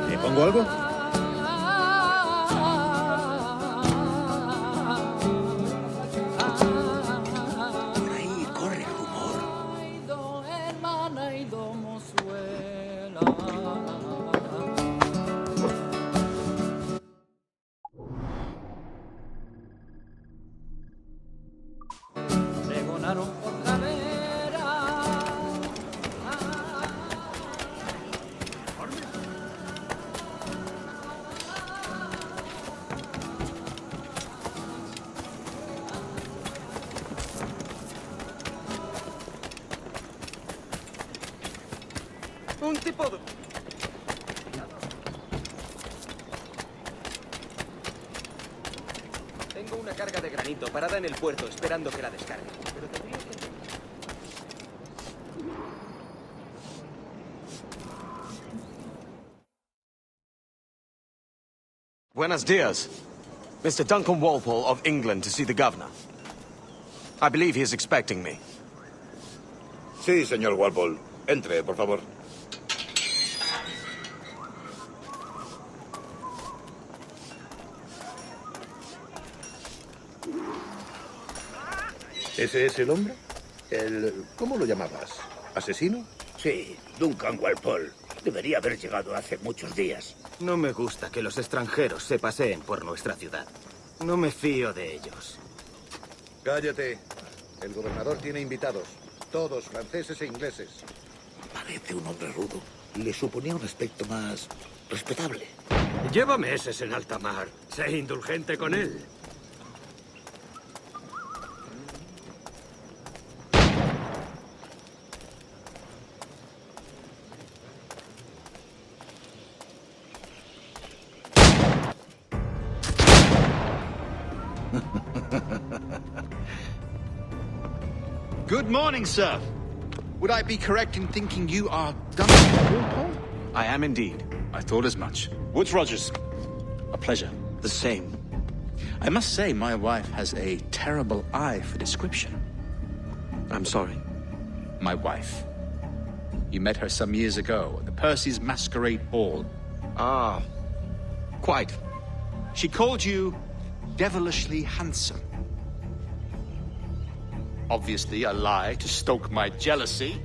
¿Le pongo algo? Por ahí corre el rumor. Un tipo de... Tengo una carga de granito parada en el puerto esperando que la descargue. Pero tendría que... Buenos dias. Mr. Duncan Walpole of England to see the governor. I believe he is expecting me. Sí, señor Walpole. Entre, por favor. ¿Ese es el hombre? ¿Cómo lo llamabas? ¿Asesino? Sí, Duncan Walpole. Debería haber llegado hace muchos días. No me gusta que los extranjeros se paseen por nuestra ciudad. No me fío de ellos. Cállate. El gobernador tiene invitados. Todos franceses e ingleses. Parece un hombre rudo. Le suponía un aspecto más respetable. Lleva meses en alta mar. Sé indulgente con él. Good morning, sir. Would I be correct in thinking you are Duncan Walpole? I am indeed. I thought as much. Woods Rogers. A pleasure. The same. I must say, my wife has a terrible eye for description. I'm sorry. My wife. You met her some years ago at the Percy's Masquerade Ball. Ah, quite. She called you devilishly handsome. Obviously a lie to stoke my jealousy.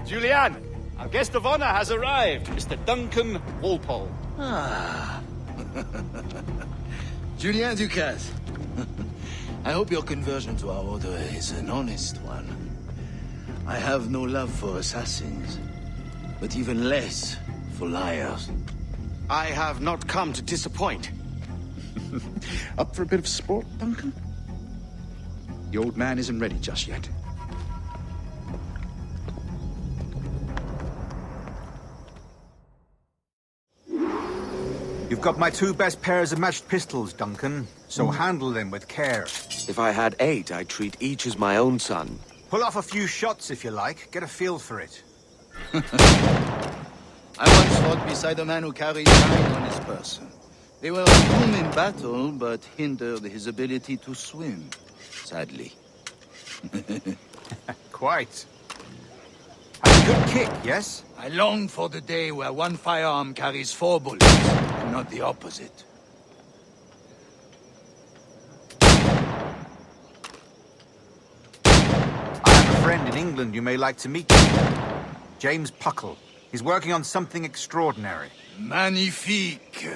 Julianne, our guest of honor has arrived, Mr. Duncan Walpole. Ah. Julien Ducasse. I hope your conversion to our order is an honest one. I have no love for assassins, but even less for liars. I have not come to disappoint. Up for a bit of sport, Duncan? The old man isn't ready just yet. You've got my 2 best pairs of matched pistols, Duncan, so handle them with care. If I had 8, I'd treat each as my own son. Pull off a few shots if you like. Get a feel for it. I once fought beside a man who carried 9 on his person. They were a boon in battle, but hindered his ability to swim, sadly. Quite. Have a good kick, yes? I long for the day where one firearm carries 4 bullets, and not the opposite. I have a friend in England you may like to meet. James Puckle. He's working on something extraordinary. Magnifique.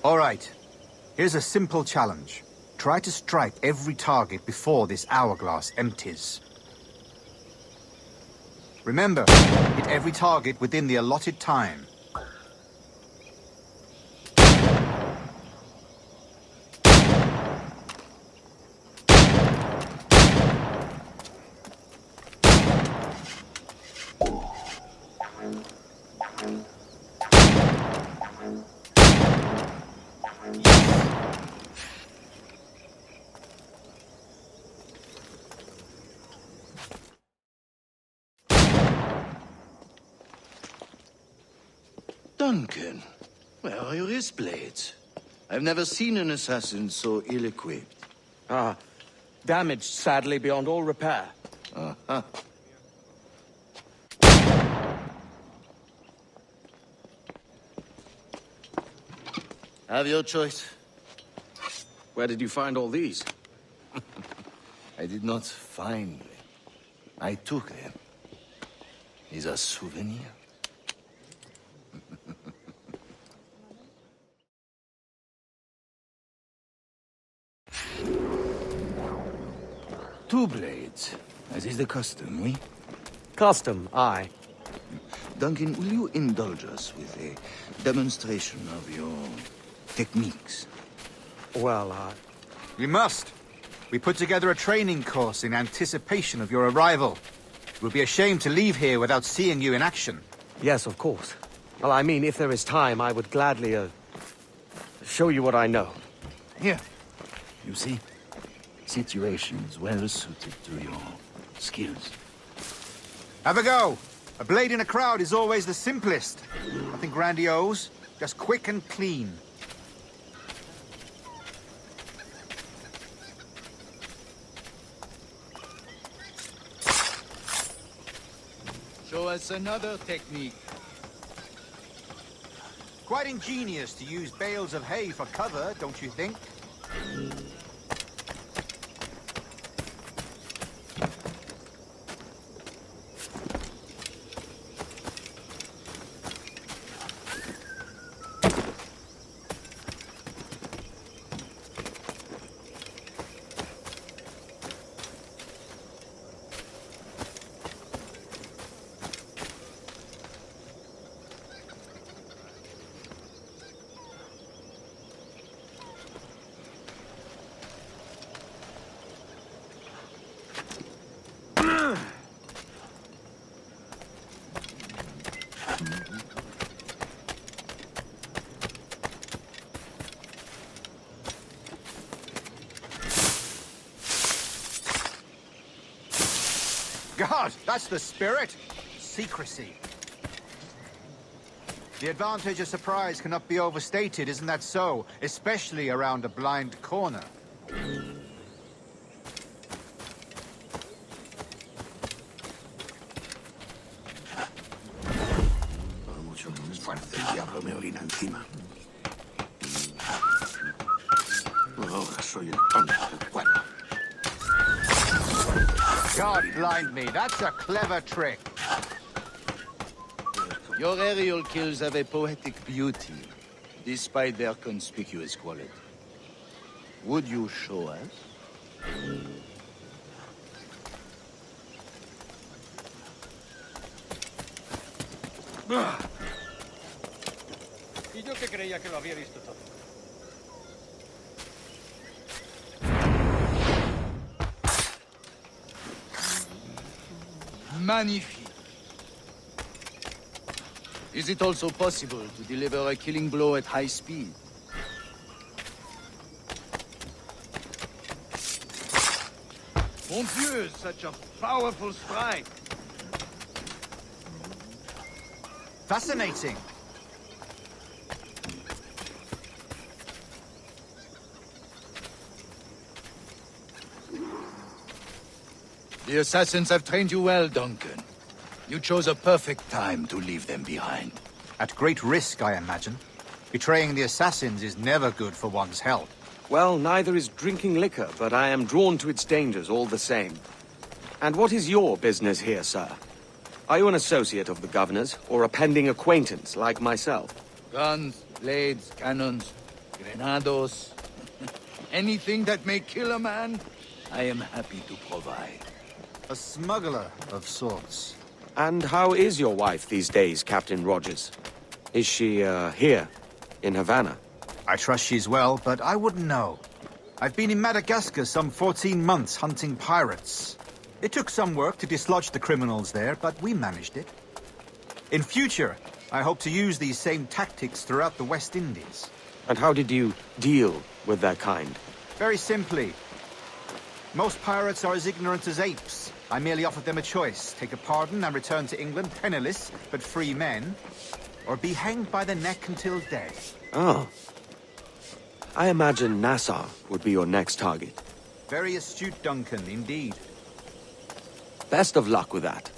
All right. Here's a simple challenge. Try to strike every target before this hourglass empties. Remember, hit every target within the allotted time. Duncan, where are your wrist blades? I've never seen an assassin so ill-equipped. Ah, damaged sadly beyond all repair. Uh-huh. Have your choice. Where did you find all these? I did not find them. I took them. Is a souvenir. Two blades, as is the custom, oui? Custom, aye. Duncan, will you indulge us with a demonstration of your techniques? Well, We must. We put together a training course in anticipation of your arrival. It would be a shame to leave here without seeing you in action. yes, of course. Well, I mean, if there is time, I would gladly, show you what I know. Here. You see? Situations well suited to your skills. Have a go. A blade in a crowd is always the simplest. Nothing grandiose, just quick and clean. Show us another technique. Quite ingenious to use bales of hay for cover, don't you think? God, that's the spirit. Secrecy. The advantage of surprise cannot be overstated, isn't that so? Especially around a blind corner. Mucho esfuerzo, el diablo me orina encima. Ahora soy el tonto del pueblo. God blind me, that's a clever trick. Your aerial kills have a poetic beauty, despite their conspicuous quality. Would you show us? Y yo que creía que lo había visto todo. Magnifique. Is it also possible to deliver a killing blow at high speed? Mon Dieu, such a powerful strike. Fascinating. The assassins have trained you well, Duncan. You chose a perfect time to leave them behind. At great risk, I imagine. Betraying the assassins is never good for one's health. Well, neither is drinking liquor, but I am drawn to its dangers all the same. And what is your business here, sir? Are you an associate of the governor's, or a pending acquaintance like myself? Guns, blades, cannons. Grenados, anything that may kill a man, I am happy to provide. A smuggler of sorts. And how is your wife these days, Captain Rogers? Is she, here, in Havana? I trust she's well, but I wouldn't know. I've been in Madagascar some 14 months hunting pirates. It took some work to dislodge the criminals there, but we managed it. In future, I hope to use these same tactics throughout the West Indies. And how did you deal with their kind? Very simply. Most pirates are as ignorant as apes. I merely offered them a choice. Take a pardon and return to England penniless, but free men. Or be hanged by the neck until death. Oh. I imagine Nassau would be your next target. Very astute, Duncan, indeed. Best of luck with that.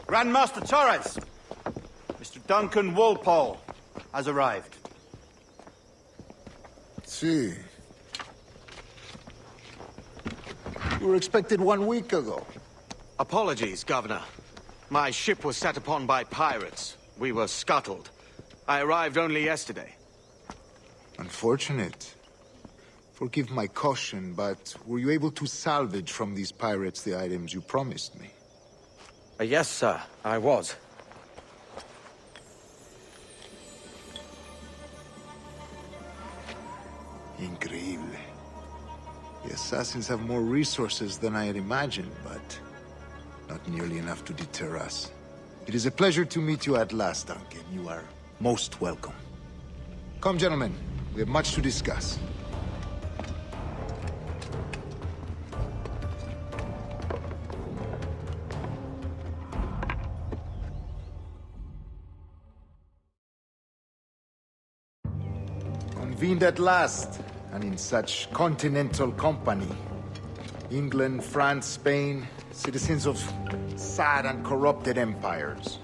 Grandmaster Torres! Mr. Duncan Walpole has arrived. See. You were expected 1 week ago. Apologies, Governor. My ship was set upon by pirates. We were scuttled. I arrived only yesterday. Unfortunate. Forgive my caution, but were you able to salvage from these pirates the items you promised me? Yes, sir, I was. Increíble. The assassins have more resources than I had imagined, but not nearly enough to deter us. It is a pleasure to meet you at last, Duncan. You are most welcome. Come, gentlemen. We have much to discuss. Convened at last, and in such continental company. England, France, Spain, citizens of sad and corrupted empires.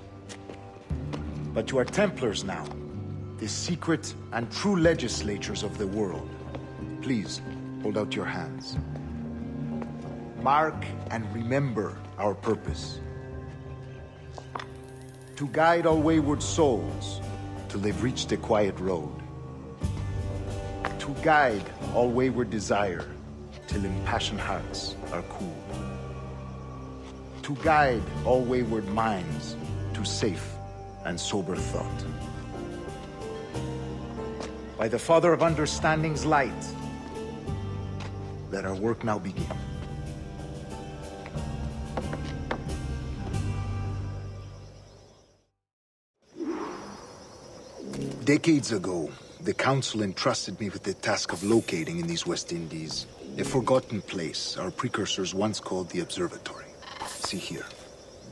But you are Templars now, the secret and true legislators of the world. Please, hold out your hands. Mark and remember our purpose. To guide all wayward souls till they've reached the quiet road. To guide all wayward desire till impassioned hearts are cooled. To guide all wayward minds to safe and sober thought. By the Father of Understanding's light, let our work now begin. Decades ago, the Council entrusted me with the task of locating in these West Indies a forgotten place our precursors once called the Observatory. See here.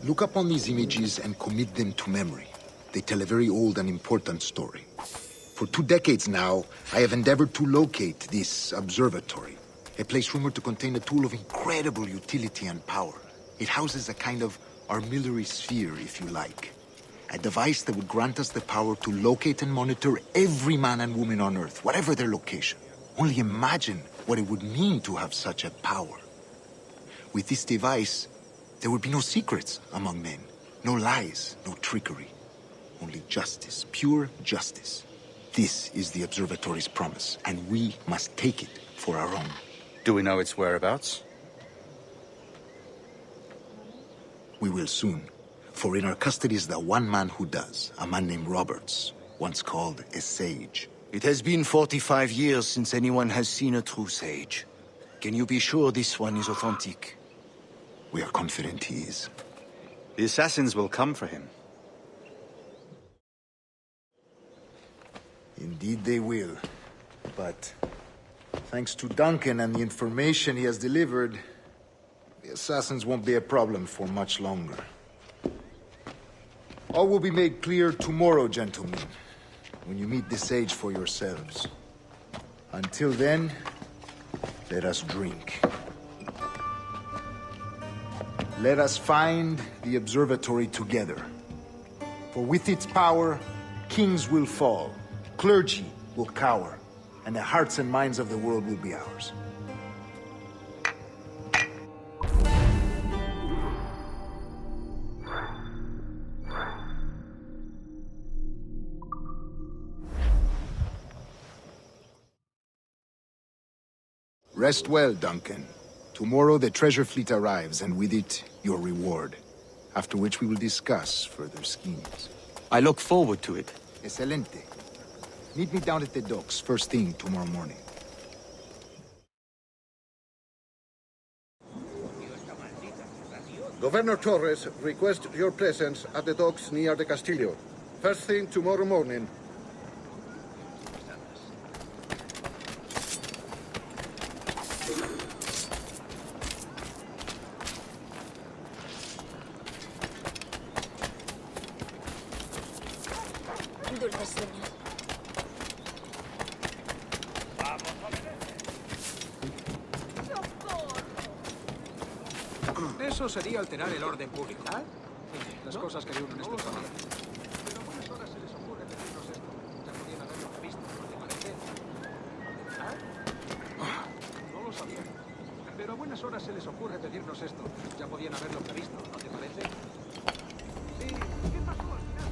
Look up on these images and commit them to memory. They tell a very old and important story. For 2 decades now, I have endeavored to locate this observatory, a place rumored to contain a tool of incredible utility and power. It houses a kind of armillary sphere, if you like. A device that would grant us the power to locate and monitor every man and woman on Earth, whatever their location. Only imagine what it would mean to have such a power. With this device, there would be no secrets among men, no lies, no trickery. Only justice, pure justice. This is the observatory's promise, and we must take it for our own. Do we know its whereabouts? We will soon. For in our custody is the one man who does, a man named Roberts, once called a sage. It has been 45 years since anyone has seen a true sage. Can you be sure this one is authentic? We are confident he is. The assassins will come for him. Indeed they will. But thanks to Duncan and the information he has delivered, the assassins won't be a problem for much longer. All will be made clear tomorrow, gentlemen, when you meet the sage for yourselves. Until then, let us drink. Let us find the observatory together. For with its power, kings will fall, clergy will cower, and the hearts and minds of the world will be ours. Rest well, Duncan. Tomorrow the treasure fleet arrives, and with it, your reward. After which we will discuss further schemes. I look forward to it. Excelente. Meet me down at the docks first thing tomorrow morning. Governor Torres requests your presence at the docks near the Castillo. First thing tomorrow morning. Dulces sueños. Eso sería alterar el orden público. Las cosas que de uno en este trabajo. Pero a buenas horas se les ocurre decirnos esto. Ya podían haberlo previsto, ¿no te parece? No lo sabía. Pero a buenas horas se les ocurre pedirnos esto. Ya podían haberlo previsto, ¿no te parece? Sí, ¿qué pasó al final?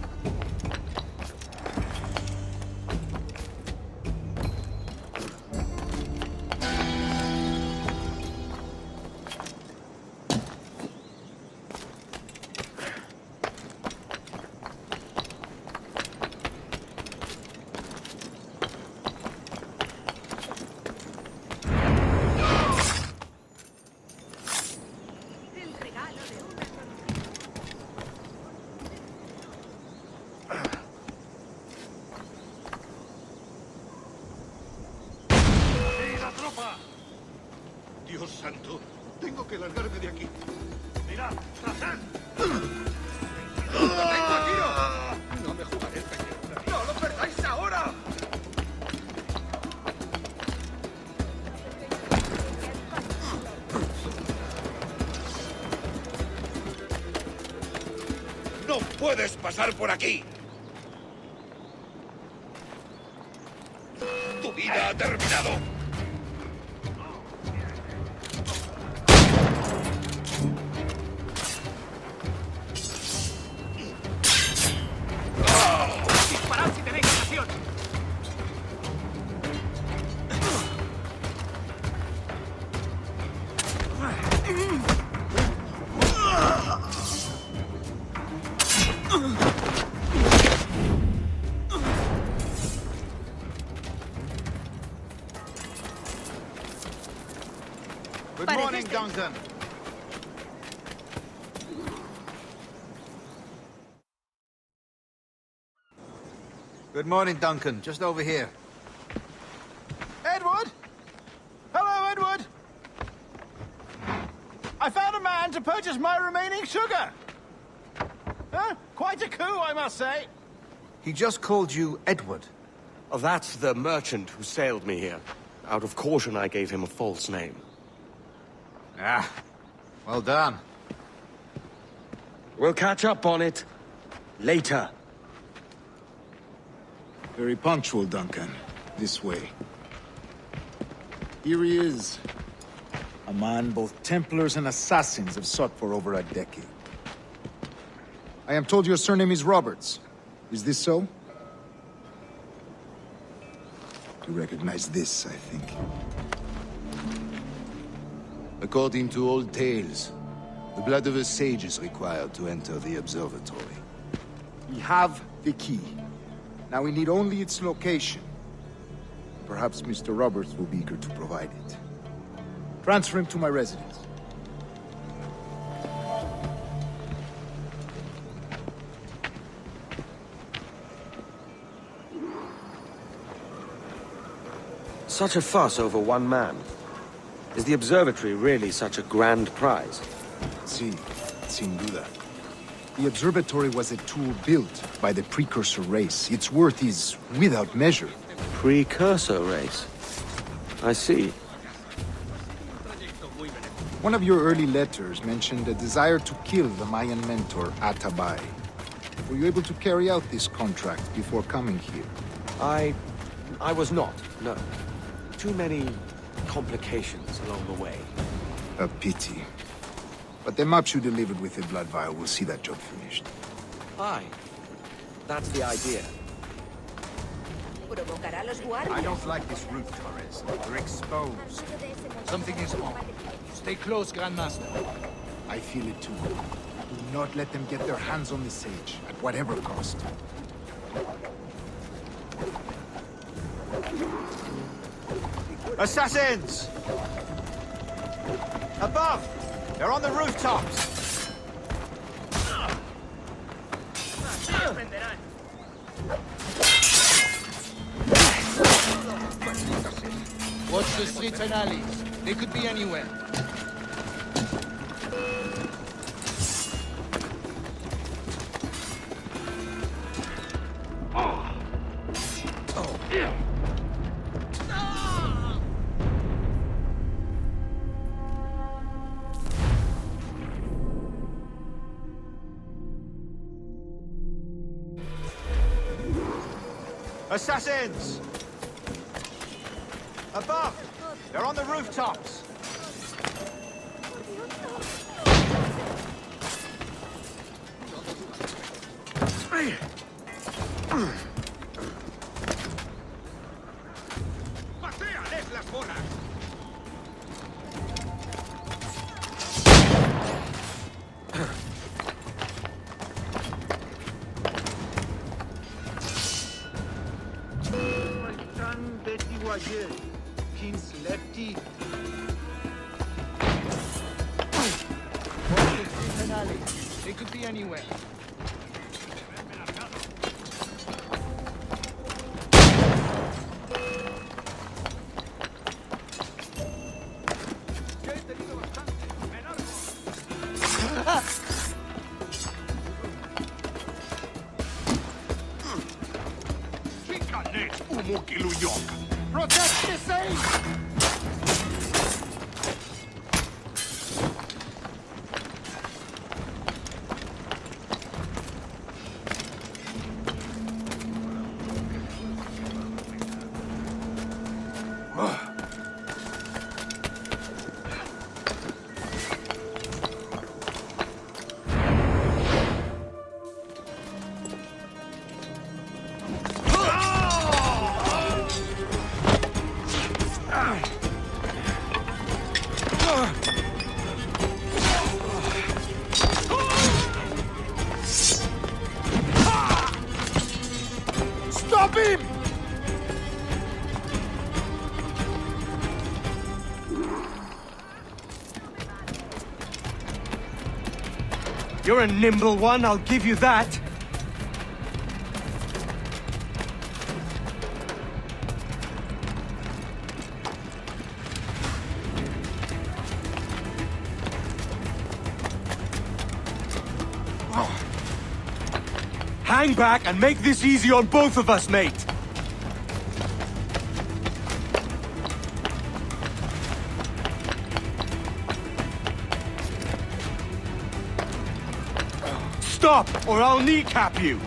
Dios santo, tengo que largarme de aquí. ¡Mira! ¡Hassan! ¡Lo tengo a tiro! No me jugaré el pellejo. ¡No lo perdáis ahora! ¡No puedes pasar por aquí! ¡Tu vida ha terminado! Good morning, Duncan. Good morning, Duncan. Just over here. Edward? Hello, Edward. I found a man to purchase my remaining sugar. Huh? Quite a coup, I must say. He just called you Edward. Oh, that's the merchant who sailed me here. Out of caution, I gave him a false name. Ah, well done. We'll catch up on it later. Very punctual, Duncan. This way. Here he is. A man both Templars and Assassins have sought for over a decade. I am told your surname is Roberts. Is this so? You recognize this, I think. According to old tales, the blood of a sage is required to enter the observatory. We have the key. Now we need only its location. Perhaps Mr. Roberts will be eager to provide it. Transfer him to my residence. Such a fuss over one man. Is the observatory really such a grand prize? Sí, sin duda. The observatory was a tool built by the precursor race. Its worth is without measure. Precursor race? I see. One of your early letters mentioned a desire to kill the Mayan mentor, Atabay. Were you able to carry out this contract before coming here? I I was not, no. Too many complications along the way. A pity. But the maps you delivered with the blood vial will see that job finished. Aye. That's the idea. Provocará a los I guardias. don't like this route, Torres. We're exposed. Something is wrong. Stay close, Grandmaster. I feel it too. Do not let them get their hands on the sage, at whatever cost. Assassins! Above! They're on the rooftops! Watch the streets and alleys. They could be anywhere. Assassins! Above! They're on the rooftops! ¡Paséales las bolas! King's lefty. They could be anywhere. Protect the sage! Stop him! You're a nimble one, I'll give you that. Hang back and make this easy on both of us, mate. Stop, or I'll kneecap you.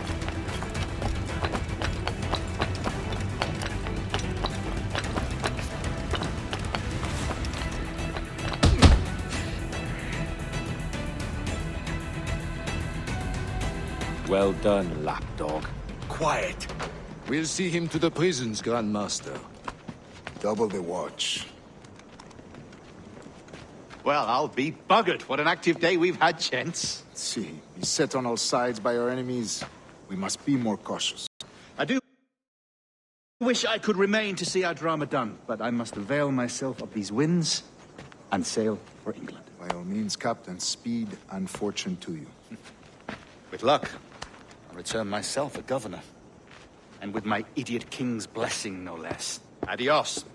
Well done, lapdog. Quiet. We'll see him to the prisons, Grandmaster. Double the watch. Well, I'll be buggered. What an active day we've had, gents. See, beset on all sides by our enemies, we must be more cautious. I do wish I could remain to see our drama done, but I must avail myself of these winds and sail for England. By all means, Captain, speed and fortune to you. With luck, I'll return myself a governor. And with my idiot king's blessing, no less. Adios.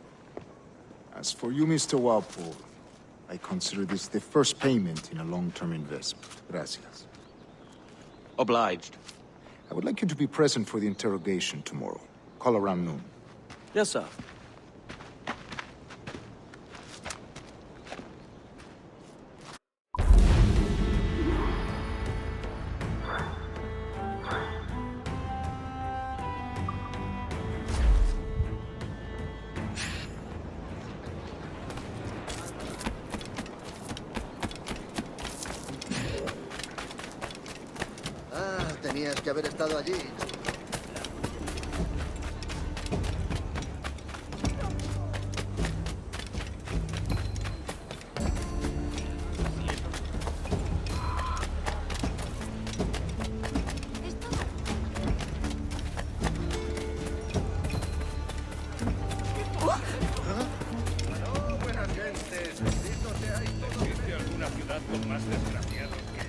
As for you, Mr. Walpole, I consider this the first payment in a long-term investment. Gracias. Obliged. I would like you to be present for the interrogation tomorrow. Call around noon. Yes, sir. Tenías que haber estado allí. Buenas gentes. Bendito seáis todos. ¿Existe alguna ciudad con más desgraciados que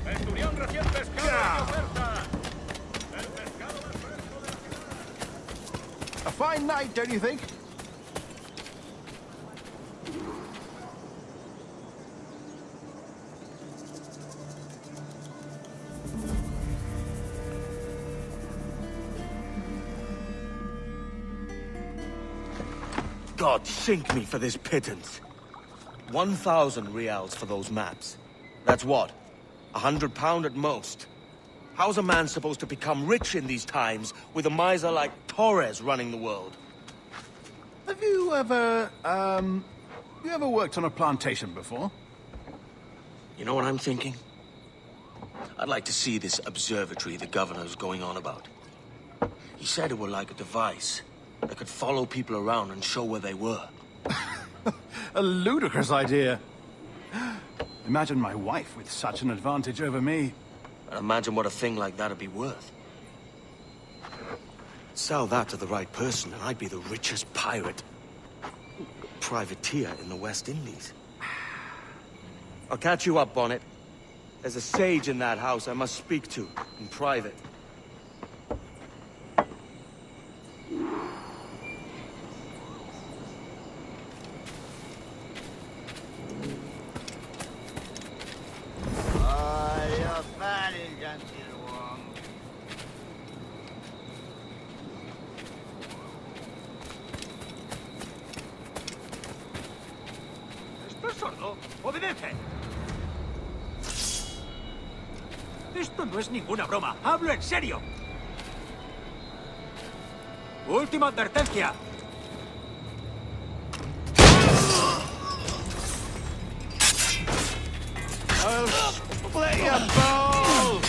Centurión recién pescado de oferta. El pescado más fresco de la ciudad. A fine night, don't you think? God sink me for this pittance. 1,000 reals for those maps. That's what? £100 at most. How's a man supposed to become rich in these times with a miser like Torres running the world? Have you ever worked on a plantation before? You know what I'm thinking? I'd like to see this observatory the governor's going on about. He said it were like a device that could follow people around and show where they were. A ludicrous idea. Imagine my wife with such an advantage over me. And imagine what a thing like that'd be worth. Sell that to the right person and I'd be the richest pirate. Privateer in the West Indies. I'll catch you up on it. There's a sage in that house I must speak to, in private. ¿Estás sordo? ¡Obedece! Esto no es ninguna broma. ¡Hablo en serio! Última advertencia. Play your ball!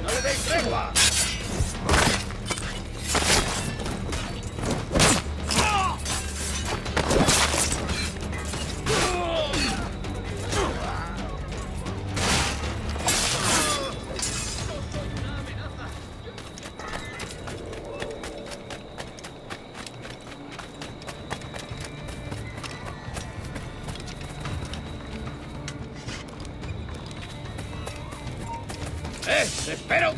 ¡No le deis tregua! ¡Te espero!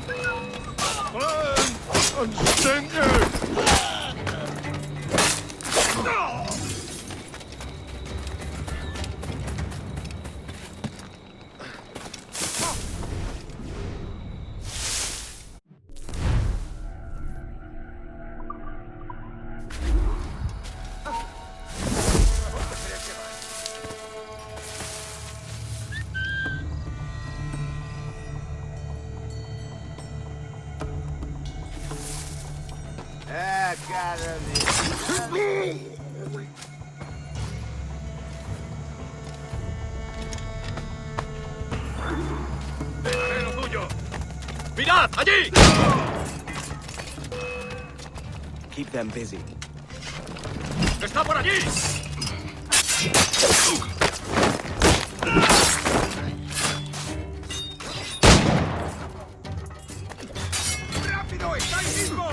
¡Haré lo tuyo! ¡Mirad! ¡Allí! Keep them busy. ¡Está por allí! ¡Rápido! ¡Está ahí mismo!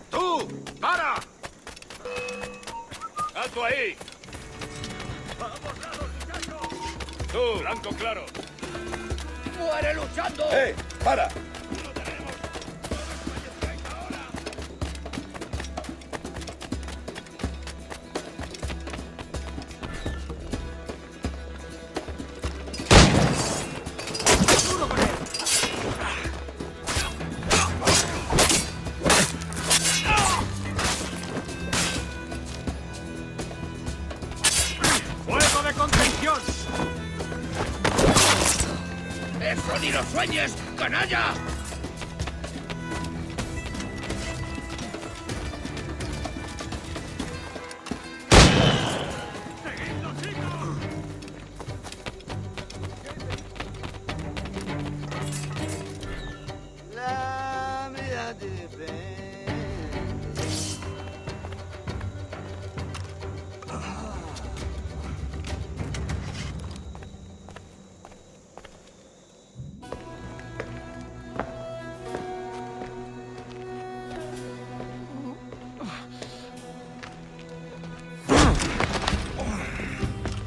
¡Tú! ¡Para! ¡Alto ahí! ¡Vamos, lados, muchachos! ¡Tú! ¡Blanco claro! ¡Muere luchando! ¡Para! eso ni lo sueñes, canalla!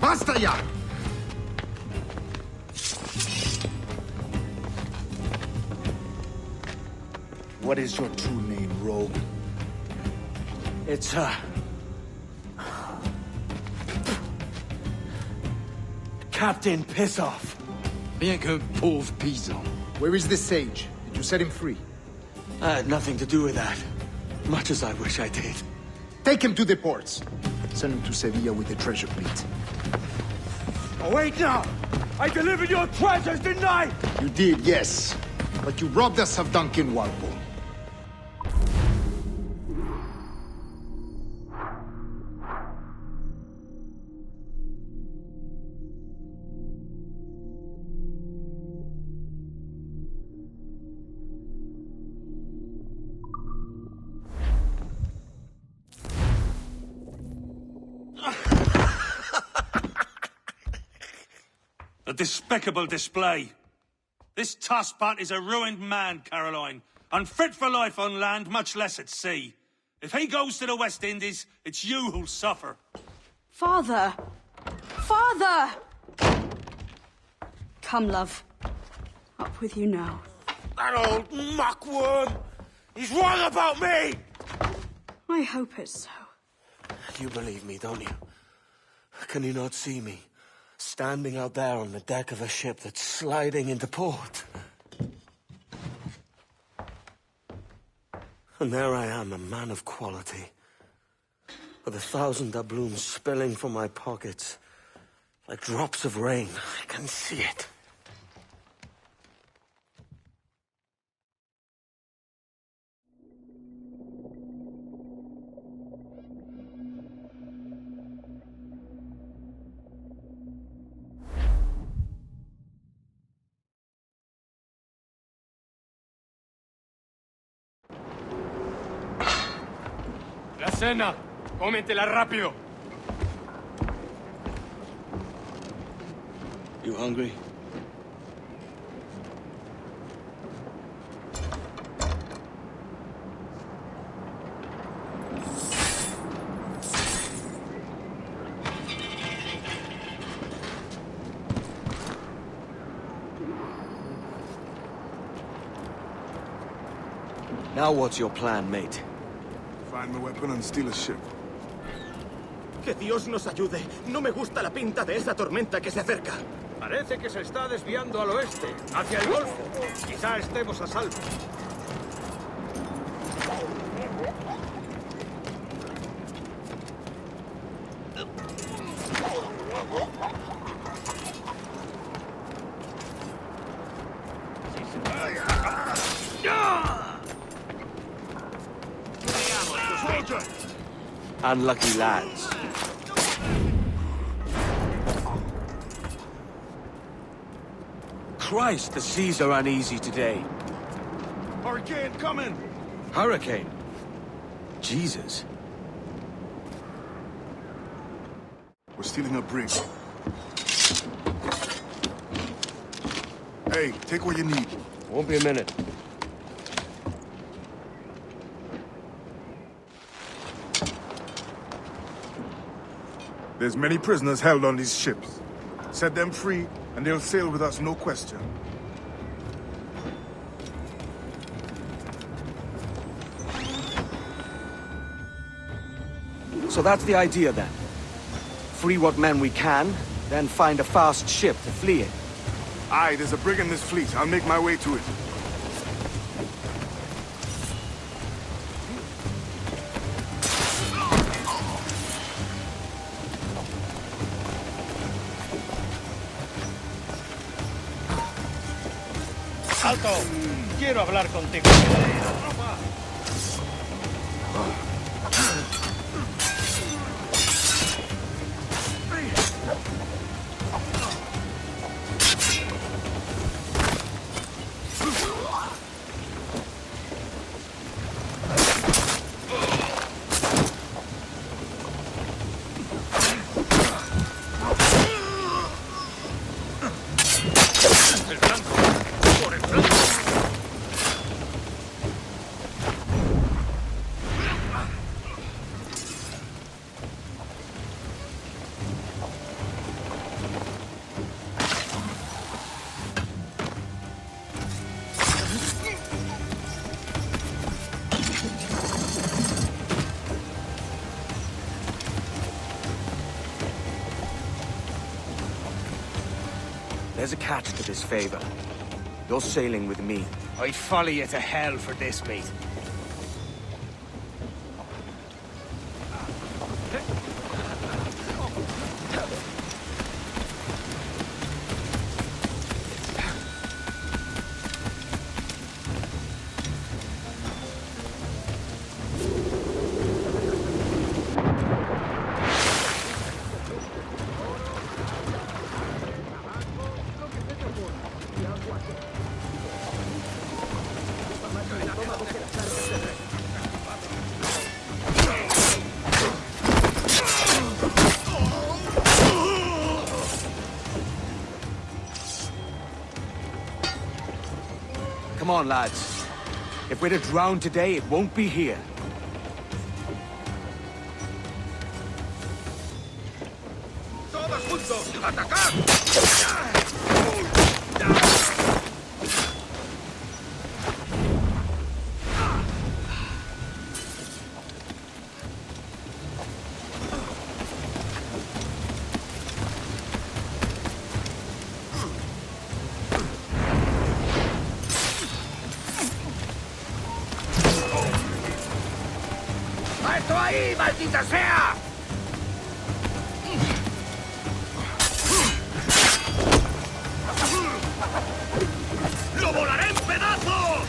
¡Basta ya! What is your true name, rogue? It's, Captain Pissoff. Bien que pauvre paysan. Where is the sage? Did you set him free? I had nothing to do with that. Much as I wish I did. Take him to the ports. Send him to Sevilla with the treasure fleet. Oh, wait now! I delivered your treasures, didn't I? You did, yes. But you robbed us of Duncan Walpole. A despicable display. This Tosspot is a ruined man, Caroline. Unfit for life on land, much less at sea. If he goes to the West Indies, it's you who'll suffer. Father! Father! Come, love. Up with you now. That old muckworm! He's wrong about me! I hope it's so. You believe me, don't you? Can you not see me? Standing out there on the deck of a ship that's sliding into port. And there I am, a man of quality. With 1,000 doubloons spilling from my pockets. Like drops of rain. I can see it. La cena. Cómetela rápido. You hungry? Now what's your plan, mate? Find the weapon and steal a ship. Que Dios nos ayude. No me gusta la pinta de esa tormenta que se acerca. Parece que se está desviando al oeste, hacia el Golfo. Quizá estemos a salvo. Unlucky lads. Christ, the seas are uneasy today. Hurricane coming! Hurricane? Jesus. We're stealing a brig. Hey, take what you need. Won't be a minute. There's many prisoners held on these ships. Set them free, and they'll sail with us, no question. So that's the idea, then. Free what men we can, then find a fast ship to flee in. Aye, there's a brig in this fleet. I'll make my way to it. ¡Alto! Quiero hablar contigo. There's a catch to this favor. You're sailing with me. I'd follow you to hell for this, mate. Come on, lads. If we're to drown today, it won't be here. ¡Todos juntos! ¡Atacar! ¡Alto ahí, maldita sea! ¡Lo volaré en pedazos!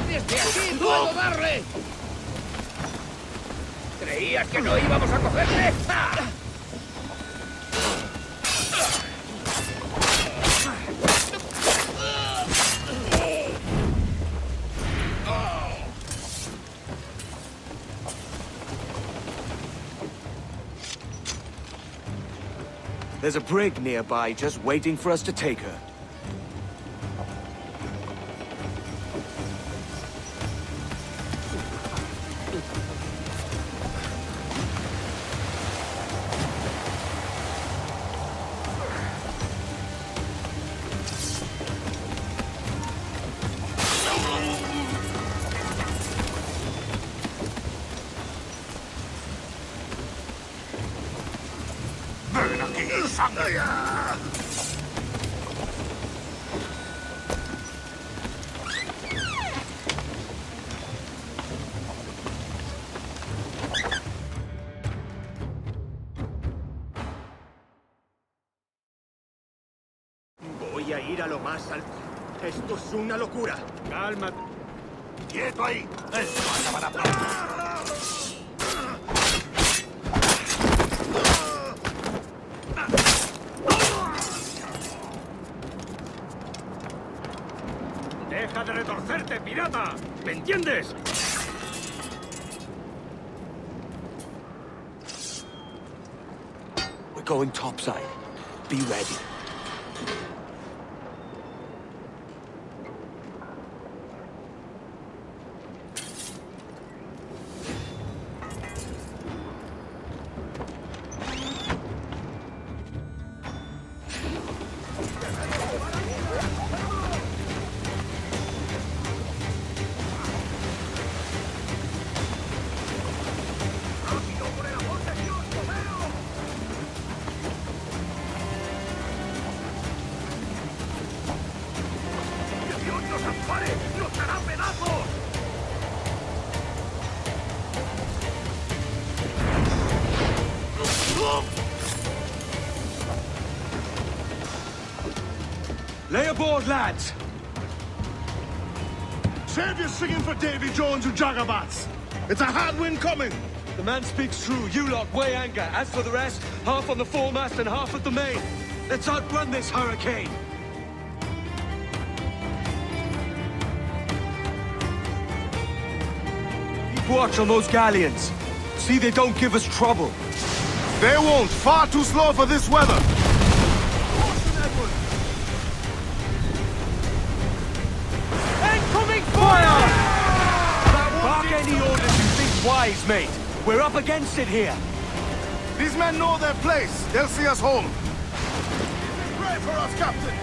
¡Desde aquí puedo darle! ¿Creías que no íbamos a cogerle? ¡Ah! There's a brig nearby just waiting for us to take her. ¡Ven aquí, sangre! Voy a ir a lo más alto. Esto es una locura. Cálmate. ¡Quieto ahí! ¡Esto va a acabar pronto! ¡Deja de retorcerte, pirata! ¿Me entiendes? We're going topside. Be ready. Lay aboard, lads! Save your singing for Davy Jones, you jagabats! It's a hard wind coming! The man speaks true. You lot weigh anchor. As for the rest, half on the foremast and half at the main. Let's outrun this hurricane! Keep watch on those galleons. See they don't give us trouble. They won't. Far too slow for this weather. Incoming fire! Bark any orders you think wise, mate. We're up against it here. These men know their place. They'll see us home. Pray for us, Captain.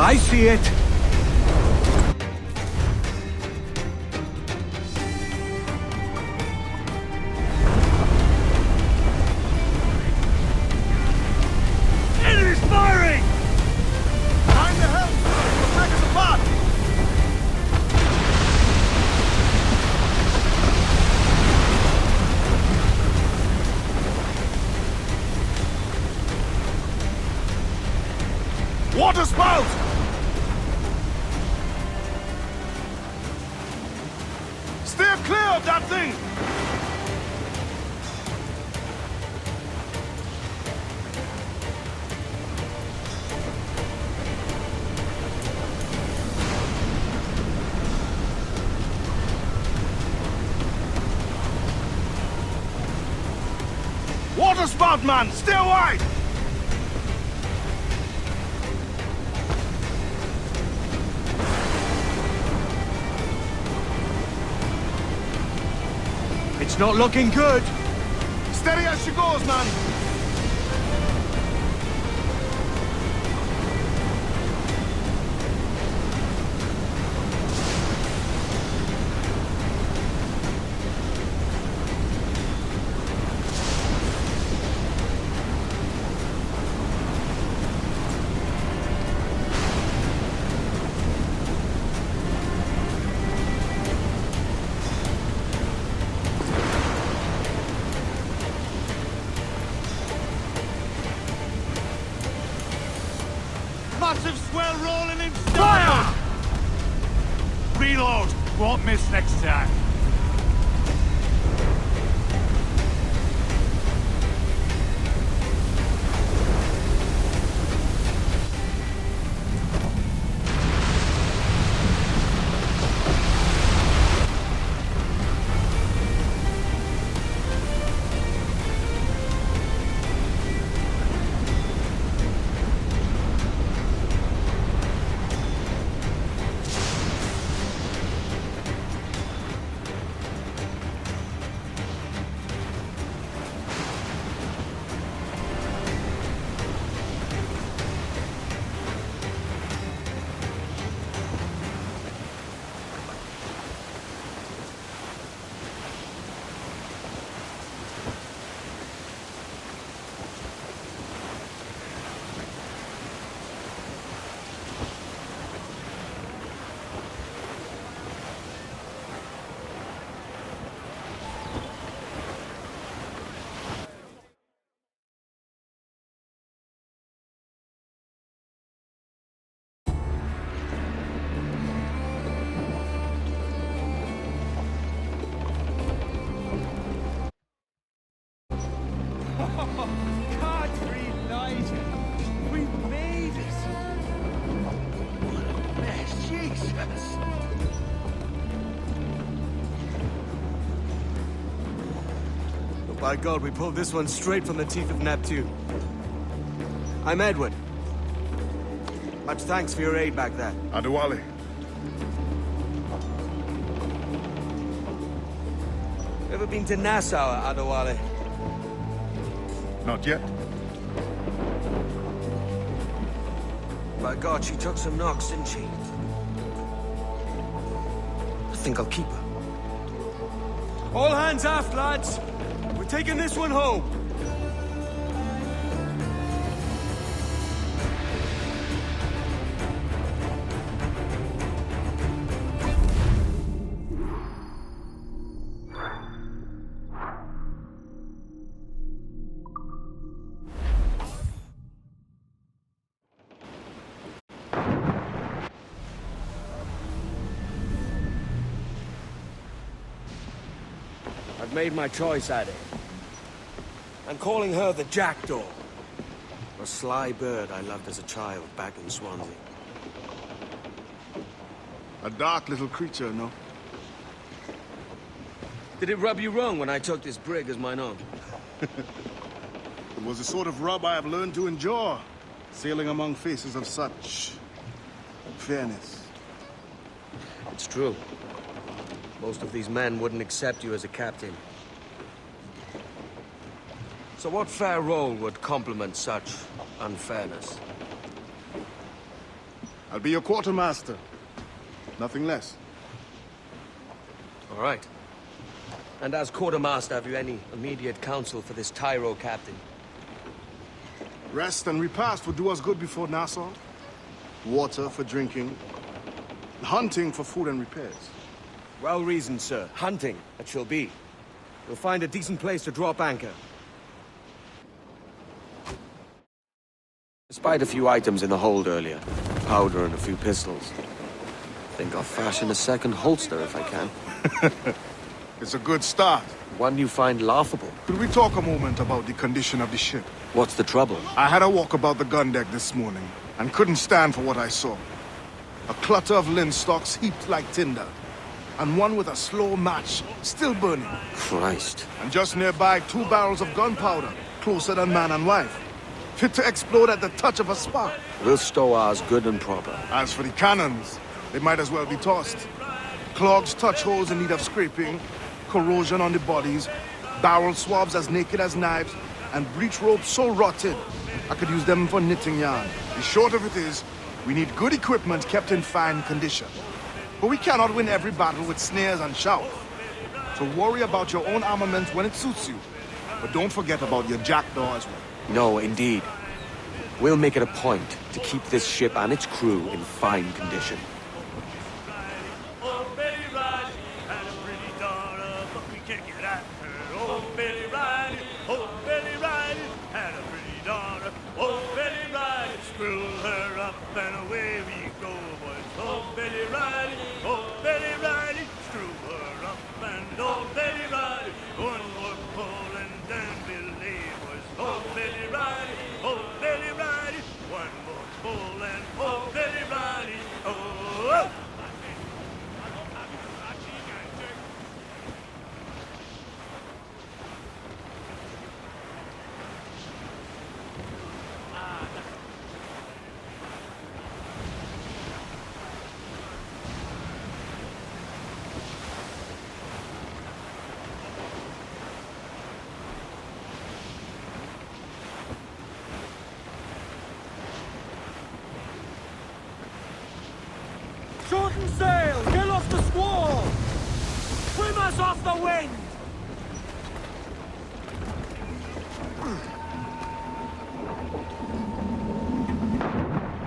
I see it! Enemy's firing! Behind the helm! Attack us apart! Water spout! Steer clear of that thing! Water spout, man! Stay wide! It's not looking good. Steady as she goes, man. Massive swell rolling in style! Reload! Won't miss next time. By God, we pulled this one straight from the teeth of Neptune. I'm Edward. Much thanks for your aid back there. Adewale. Ever been to Nassau, Adewale? Not yet. By God, she took some knocks, didn't she? I think I'll keep her. All hands aft, lads! We're taking this one home! I've made my choice, Addy. I'm calling her the Jackdaw. A sly bird I loved as a child back in Swansea. A dark little creature, no? Did it rub you wrong when I took this brig as mine own? It was the sort of rub I have learned to endure, sailing among faces of such fairness. It's true. Most of these men wouldn't accept you as a captain. So what fair role would complement such unfairness? I'll be your quartermaster. Nothing less. All right. And as quartermaster, have you any immediate counsel for this Tyro captain? Rest and repast would do us good before Nassau. Water for drinking. Hunting for food and repairs. Well reasoned, sir. Hunting, it shall be. We'll find a decent place to drop anchor. Despite a few items in the hold earlier, powder and a few pistols, I think I'll fashion a second holster if I can. It's a good start. One you find laughable. Could we talk a moment about the condition of the ship? What's the trouble? I had a walk about the gun deck this morning, and couldn't stand for what I saw. A clutter of linstocks heaped like tinder, and one with a slow match still burning. Christ. And just nearby, 2 barrels of gunpowder, closer than man and wife, fit to explode at the touch of a spark. We'll stow ours good and proper. As for the cannons, they might as well be tossed. Clogs touch holes in need of scraping, corrosion on the bodies, barrel swabs as naked as knives, and breech ropes so rotted, I could use them for knitting yarn. The short of it is, we need good equipment kept in fine condition. But we cannot win every battle with snares and shouts. So worry about your own armament when it suits you. But don't forget about your jackdaw as well. No, indeed. We'll make it a point to keep this ship and its crew in fine condition. Shorten sail! Get off the squall! Swim us off the wind!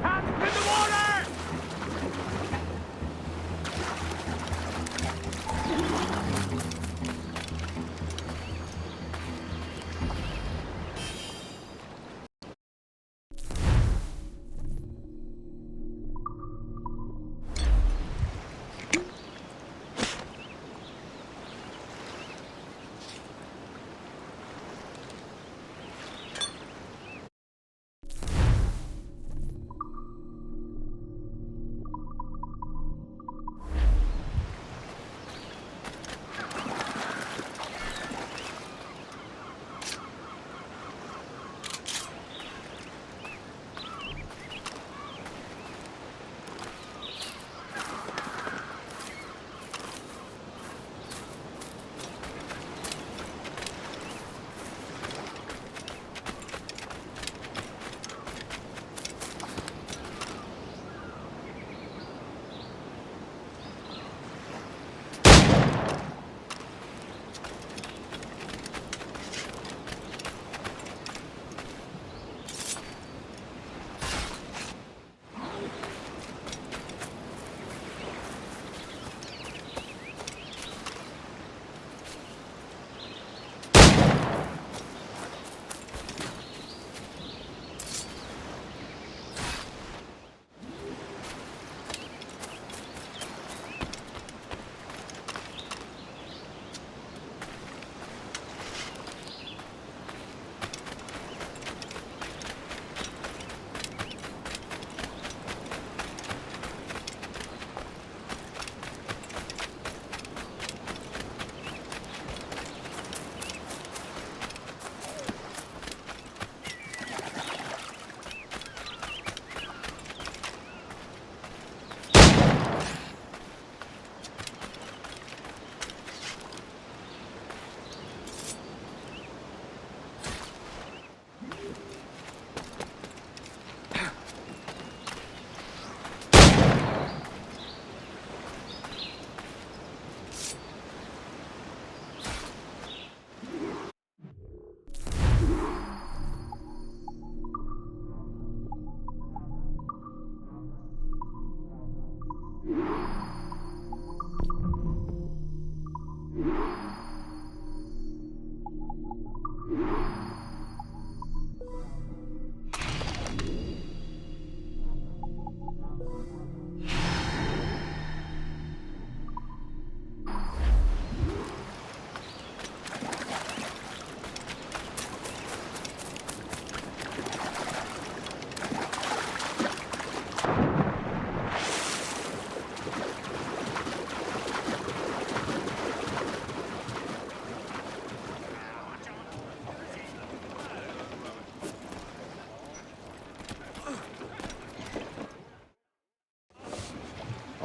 Hands in the water!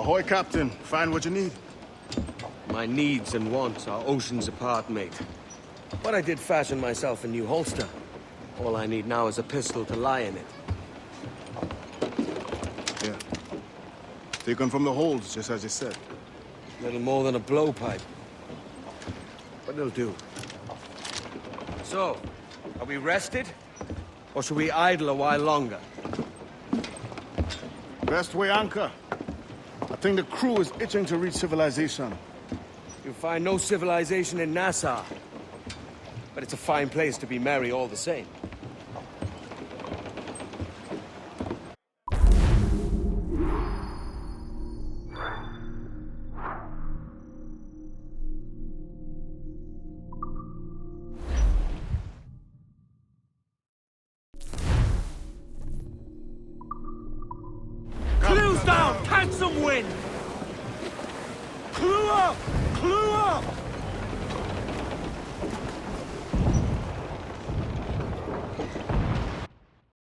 Ahoy, Captain. Find what you need. My needs and wants are oceans apart, mate. But I did fashion myself a new holster. All I need now is a pistol to lie in it. Yeah. Taken from the holds, just as you said. Little more than a blowpipe. But it'll do. So, are we rested? Or should we idle a while longer? Best way anchor. I think the crew is itching to reach civilization. You'll find no civilization in Nassau. But it's a fine place to be merry all the same. Clew's down! Catch some wind! Clew up!